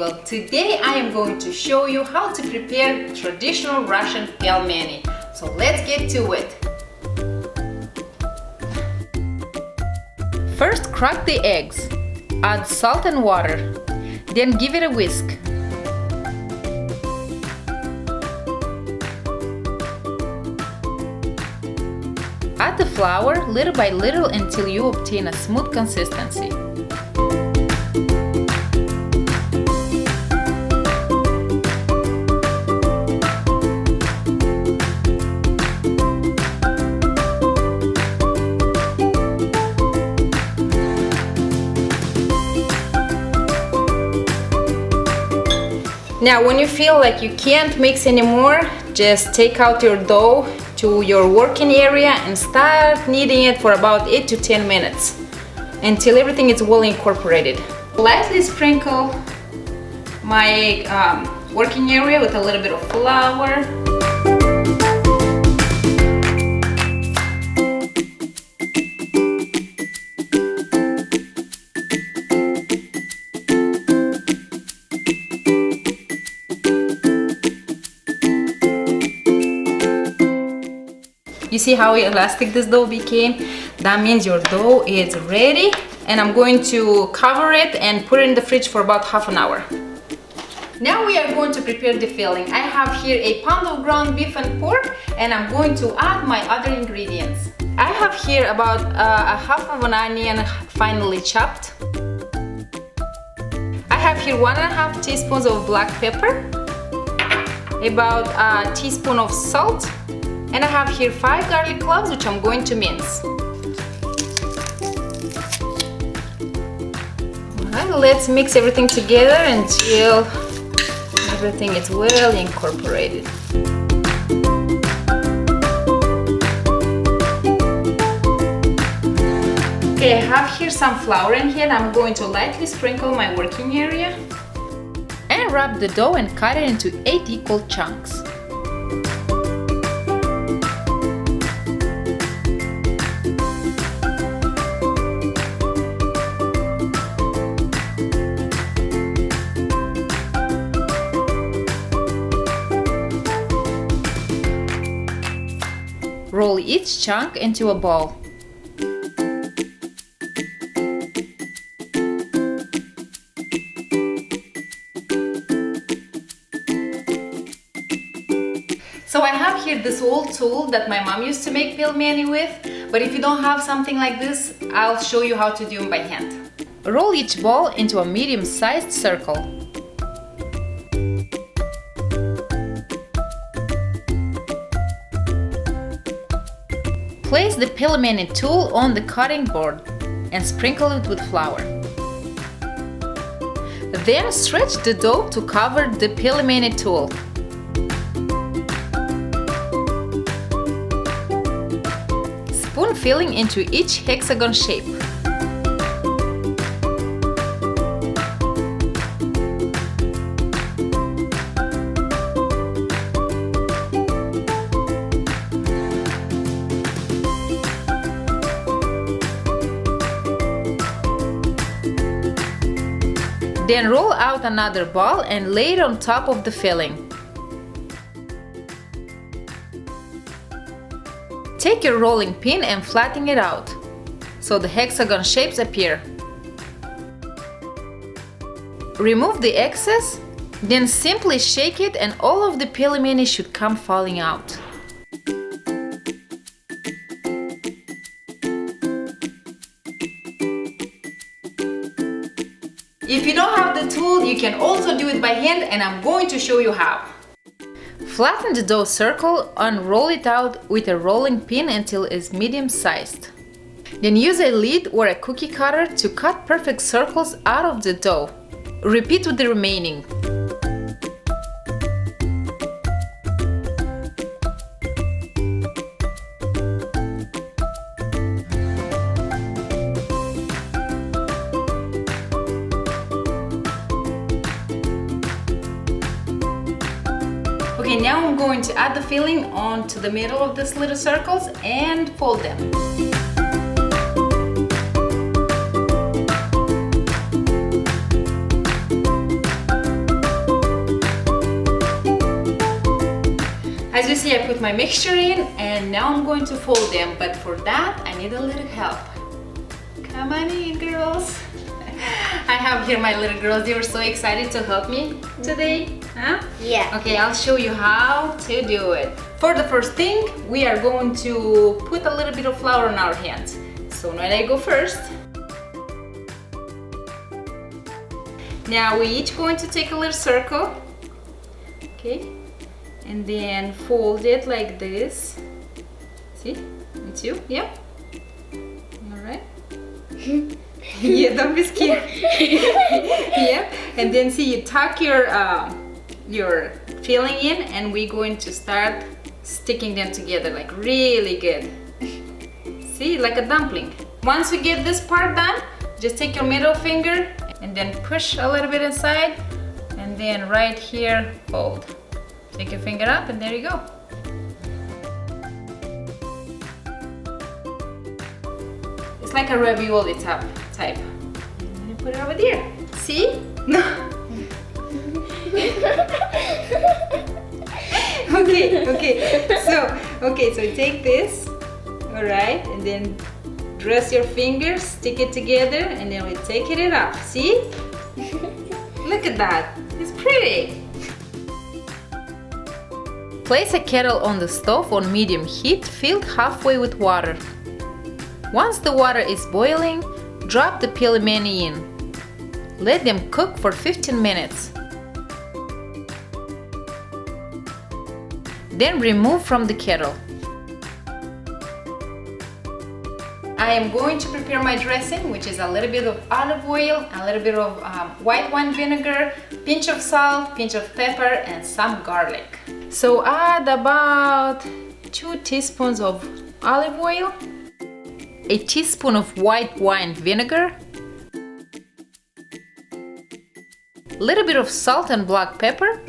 Well, today I am going to show you how to prepare traditional Russian pelmeni. So let's get to it. First, crack the eggs. Add salt and water. Then give it a whisk. Add the flour little by little until you obtain a smooth consistency. Now, when you feel like you can't mix anymore, just take out your dough to your working area and start kneading it for about 8 to 10 minutes until everything is well incorporated. Lightly sprinkle my working area with a little bit of flour. You see how elastic this dough became? That means your dough is ready, and I'm going to cover it and put it in the fridge for about half an hour. Now we are going to prepare the filling. I have here a pound of ground beef and pork, and I'm going to add my other ingredients. I have here about a half of an onion finely chopped. I have here 1.5 teaspoons of black pepper, about a teaspoon of salt, and I have here 5 garlic cloves, which I'm going to mince. Alright, let's mix everything together until everything is well incorporated. Okay, I have here some flour in here, and I'm going to lightly sprinkle my working area. And wrap the dough and cut it into 8 equal chunks. Roll each chunk into a ball. So I have here this old tool that my mom used to make pelmeni with, but if you don't have something like this, I'll show you how to do them by hand. Roll each ball into a medium-sized circle. Place the pelmeni tool on the cutting board and sprinkle it with flour. Then stretch the dough to cover the pelmeni tool. Spoon filling into each hexagon shape. Then roll out another ball and lay it on top of the filling. Take your rolling pin and flatten it out, so the hexagon shapes appear. Remove the excess, then simply shake it and all of the pelmeni should come falling out. If you don't have the tool, you can also do it by hand, and I'm going to show you how. Flatten the dough circle and roll it out with a rolling pin until it's medium-sized. Then use a lid or a cookie cutter to cut perfect circles out of the dough. Repeat with the remaining. Okay, now I'm going to add the filling onto the middle of these little circles and fold them. As you see, I put my mixture in and now I'm going to fold them, but for that I need a little help. Come on in, girls. I have here my little girls. They were so excited to help me today. Huh? Yeah. Okay, I'll show you how to do it. For the first thing, we are going to put a little bit of flour on our hands. So when I go first, now we each going to take a little circle, okay, and then fold it like this. See? And two, yep. All right. Yeah, don't be scared. Yeah, and then see, you tuck your filling in, and we're going to start sticking them together like really good. See, like a dumpling. Once you get this part done, just take your middle finger and then push a little bit inside, and then right here fold. Take your finger up and there you go. It's like a ravioli type. And you put it over there. See? No. Okay. So you take this, all right, and then press your fingers, stick it together, and then we take it up. See? Look at that. It's pretty. Place a kettle on the stove on medium heat, filled halfway with water. Once the water is boiling, drop the pelmeni in. Let them cook for 15 minutes. Then remove from the kettle. I am going to prepare my dressing, which is a little bit of olive oil, a little bit of white wine vinegar, pinch of salt, pinch of pepper, and some garlic. So add about 2 teaspoons of olive oil, a teaspoon of white wine vinegar, a little bit of salt and black pepper,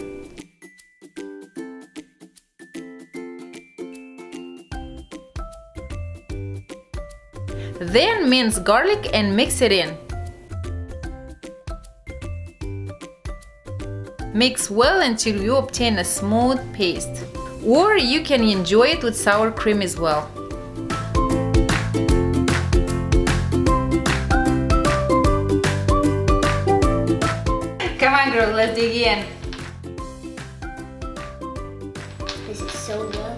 then mince garlic and mix it in. Mix well until you obtain a smooth paste, or you can enjoy it with sour cream as well. Come on, girls, let's dig in. This is so good.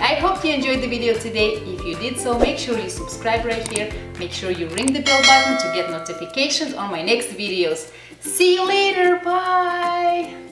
I hope you enjoyed the video today. If you did so, make sure you subscribe right here. Make sure you ring the bell button to get notifications on my next videos. See you later. Bye.